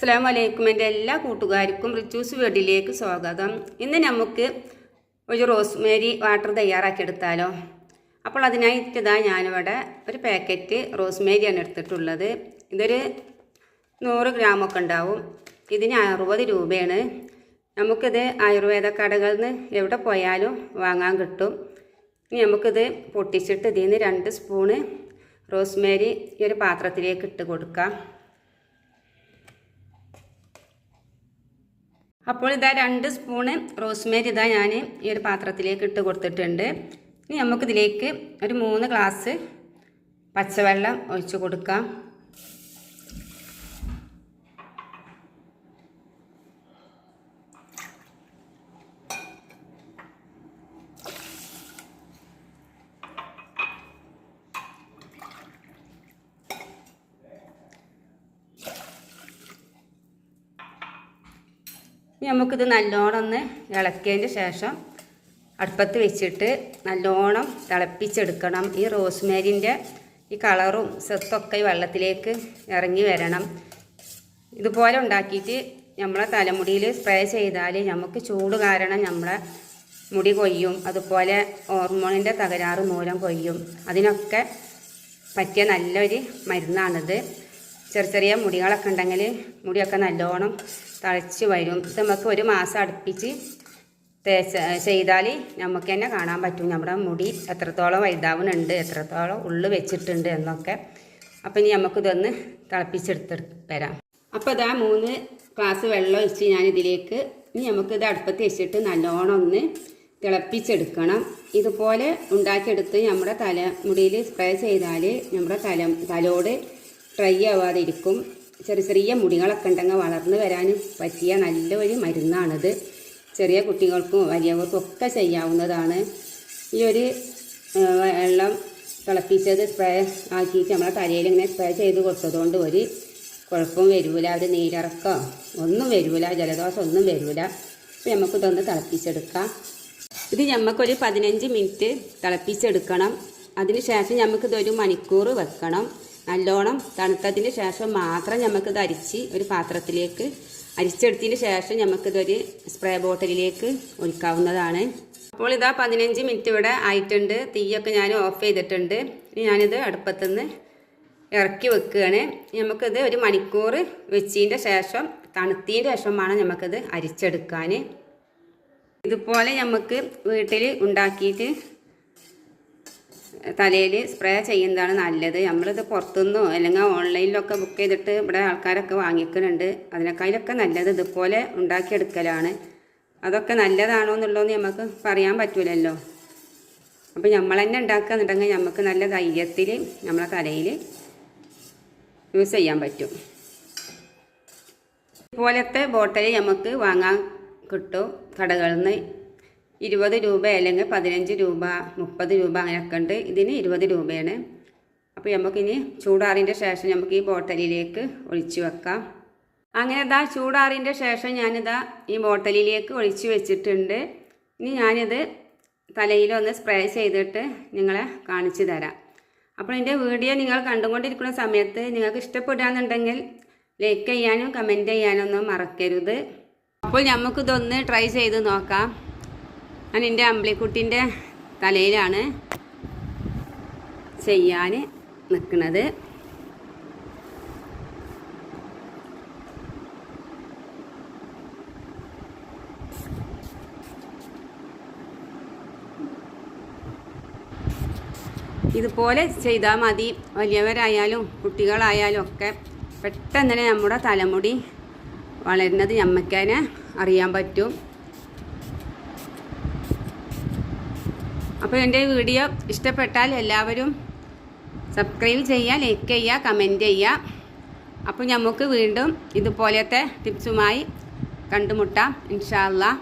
അസ്സലാമലൈക്കും എൻ്റെ എല്ലാ കൂട്ടുകാർക്കും റിച്ചൂസ് വീട്ടിലേക്ക് സ്വാഗതം. ഇന്ന് നമുക്ക് ഒരു റോസ്മേരി വാട്ടർ തയ്യാറാക്കിയെടുത്താലോ. അപ്പോൾ അതിനായിട്ട് ഞാനിവിടെ ഒരു പാക്കറ്റ് റോസ്മേരിയാണ് എടുത്തിട്ടുള്ളത്. ഇതൊരു 100 ഗ്രാമൊക്കെ ഉണ്ടാവും. ഇതിന് 60 രൂപയാണ്. നമുക്കിത് ആയുർവേദ കടകളിൽ നിന്ന് എവിടെ പോയാലും വാങ്ങാൻ കിട്ടും. ഇനി നമുക്കിത് പൊട്ടിച്ചിട്ട് ഇതിൽ നിന്ന് 2 സ്പൂണ് റോസ്മേരി ഈ ഒരു പാത്രത്തിലേക്ക് ഇട്ട് കൊടുക്കാം. അപ്പോൾ ഇതാ 2 സ്പൂണ് റോസ്മേരി ഞാൻ ഈ ഒരു പാത്രത്തിലേക്ക് ഇട്ട് കൊടുത്തിട്ടുണ്ട്. ഇനി നമുക്കിതിലേക്ക് ഒരു 3 ഗ്ലാസ് പച്ചവെള്ളം ഒഴിച്ച് കൊടുക്കാം. നമുക്കിത് നല്ലോണം ഒന്ന് ഇളക്കിയതിന് ശേഷം അടുപ്പത്ത് വെച്ചിട്ട് നല്ലോണം തിളപ്പിച്ചെടുക്കണം. ഈ റോസ്മേരിൻ്റെ ഈ കളറും സെത്തൊക്കെ ഈ വെള്ളത്തിലേക്ക് ഇറങ്ങി വരണം. ഇതുപോലെ ഉണ്ടാക്കിയിട്ട് നമ്മളെ തലമുടിയിൽ സ്പ്രേ ചെയ്താൽ നമുക്ക് ചൂട് കാരണം നമ്മളെ മുടി കൊയ്യും. അതുപോലെ ഹോർമോണിൻ്റെ തകരാറ് മൂലം കൊയ്യും. അതിനൊക്കെ പറ്റിയ നല്ലൊരു മരുന്നാണിത്. ചെറിയ മുടികളൊക്കെ ഉണ്ടെങ്കിൽ മുടിയൊക്കെ നല്ലോണം തഴച്ച് വരും. ഇത് നമുക്ക് 1 മാസം അടുപ്പിച്ച് ചെയ്താൽ നമുക്ക് തന്നെ കാണാൻ പറ്റും നമ്മുടെ മുടി എത്രത്തോളം വലുതാവുന്നുണ്ട്, എത്രത്തോളം ഉള്ളു വെച്ചിട്ടുണ്ട് എന്നൊക്കെ. അപ്പം ഇനി നമുക്കിതൊന്ന് തിളപ്പിച്ചെടുത്ത് വരാം. അപ്പോൾ ഇതാ 3 ഗ്ലാസ് വെള്ളം ഒഴിച്ച് ഞാനിതിലേക്ക് ഇനി നമുക്കിത് അടുപ്പത്ത് വെച്ചിട്ട് നല്ലോണം ഒന്ന് തിളപ്പിച്ചെടുക്കണം. ഇതുപോലെ ഉണ്ടാക്കിയെടുത്ത് നമ്മുടെ തലമുടിയിൽ സ്പ്രേ ചെയ്താൽ നമ്മുടെ തലോട് ഡ്രൈ ആവാതെ ഇരിക്കും. ചെറിയ മുടികളൊക്കെ ഉണ്ടെങ്കിൽ വളർന്നു വരാൻ പറ്റിയ നല്ലൊരു മരുന്നാണിത്. ചെറിയ കുട്ടികൾക്കും വലിയവർക്കും ഒക്കെ ചെയ്യാവുന്നതാണ്. ഈ ഒരു വെള്ളം തിളപ്പിച്ചത് സ്പ്രേ ആക്കിയിട്ട് നമ്മളെ തലയിൽ ഇങ്ങനെ സ്പ്രേ ചെയ്ത് കൊടുത്തതുകൊണ്ട് ഒരു കുഴപ്പവും വരില്ല. ഒരു നീരിറക്കോ ഒന്നും വരില്ല, ജലദോഷം ഒന്നും വരില്ല. അപ്പോൾ നമുക്കിതൊന്ന് തിളപ്പിച്ചെടുക്കാം. ഇത് നമുക്കൊരു 15 മിനിറ്റ് തിളപ്പിച്ചെടുക്കണം. അതിന് ശേഷം നമുക്കിതൊരു മണിക്കൂർ വെക്കണം. നല്ലോണം തണുത്തതിന് ശേഷം മാത്രം നമുക്കിത് അരിച്ച് ഒരു പാത്രത്തിലേക്ക് അരിച്ചെടുത്തതിന് ശേഷം നമുക്കിതൊരു സ്പ്രേ ബോട്ടിലേക്ക് ഒഴിക്കാവുന്നതാണ്. അപ്പോൾ ഇതാ 15 മിനിറ്റ് ഇവിടെ ആയിട്ടുണ്ട്. തീയൊക്കെ ഞാൻ ഓഫ് ചെയ്തിട്ടുണ്ട്. ഇനി ഞാനിത് അടുപ്പത്തുനിന്ന് ഇറക്കി വെക്കുകയാണ്. നമുക്കിത് ഒരു മണിക്കൂർ വെച്ചതിൻ്റെ ശേഷം തണുത്തതിൻ്റെ ശേഷമാണ് നമുക്കിത് അരിച്ചെടുക്കാൻ. ഇതുപോലെ നമുക്ക് വീട്ടിൽ ഉണ്ടാക്കിയിട്ട് തലയിൽ സ്പ്രേ ചെയ്യുന്നതാണ് നല്ലത്. നമ്മളിത് പുറത്തുനിന്നോ അല്ലെങ്കിൽ ഓൺലൈനിലൊക്കെ ബുക്ക് ചെയ്തിട്ട് ഇവിടെ ആൾക്കാരൊക്കെ വാങ്ങിക്കുന്നുണ്ട്. അതിനേക്കാളൊക്കെ നല്ലത് ഇതുപോലെ ഉണ്ടാക്കിയെടുക്കലാണ്. അതൊക്കെ നല്ലതാണോ എന്നുള്ളതെന്ന് നമുക്ക് പറയാൻ പറ്റില്ലല്ലോ. അപ്പോൾ നമ്മൾ തന്നെ ഉണ്ടാക്കുകയെന്നുണ്ടെങ്കിൽ നമുക്ക് നല്ല ധൈര്യത്തിൽ നമ്മളെ തലയിൽ യൂസ് ചെയ്യാൻ പറ്റും. ഇതുപോലത്തെ ബോട്ടിൽ നമുക്ക് വാങ്ങാൻ കിട്ടും കടകളിൽ നിന്ന്. 20 രൂപ അല്ലെങ്കിൽ 15 രൂപ 30 രൂപ അങ്ങനെയൊക്കെ ഉണ്ട്. ഇതിന് 20 രൂപയാണ്. അപ്പോൾ നമുക്കിനി ചൂടാറിൻ്റെ ശേഷം നമുക്ക് ഈ ബോട്ടലിലേക്ക് ഒഴിച്ച് വെക്കാം. അങ്ങനെ ഇതാ ചൂടാറിൻ്റെ ശേഷം ഞാനിതാ ഈ ബോട്ടലിലേക്ക് ഒഴിച്ച് വെച്ചിട്ടുണ്ട്. ഇനി ഞാനിത് തലയിലൊന്ന് സ്പ്രേ ചെയ്തിട്ട് നിങ്ങളെ കാണിച്ചു തരാം. അപ്പോൾ എൻ്റെ വീഡിയോ നിങ്ങൾ കണ്ടുകൊണ്ടിരിക്കുന്ന സമയത്ത് നിങ്ങൾക്ക് ഇഷ്ടപ്പെടുകയാണെന്നുണ്ടെങ്കിൽ ലൈക്ക് ചെയ്യാനും കമൻറ്റ് ചെയ്യാനൊന്നും മറക്കരുത്. അപ്പോൾ നമുക്കിതൊന്ന് ട്രൈ ചെയ്ത് നോക്കാം. ഞാൻ എൻ്റെ അമ്പിളിക്കുട്ടിൻ്റെ തലയിലാണ് ചെയ്യാൻ നിൽക്കുന്നത്. ഇതുപോലെ ചെയ്താൽ മതി. വലിയവരായാലും കുട്ടികളായാലും ഒക്കെ പെട്ടെന്ന് തന്നെ നമ്മുടെ തലമുടി വളരുന്നത് നമുക്ക് തന്നെ അറിയാൻ പറ്റും. അപ്പോൾ എൻ്റെ വീഡിയോ ഇഷ്ടപ്പെട്ടാൽ എല്ലാവരും സബ്സ്ക്രൈബ് ചെയ്യുക, ലൈക്ക് ചെയ്യുക, കമൻറ്റ് ചെയ്യുക. അപ്പോൾ നമുക്ക് വീണ്ടും ഇതുപോലത്തെ ടിപ്സുമായി കണ്ടുമുട്ടാം ഇൻഷാ അല്ലാഹ്.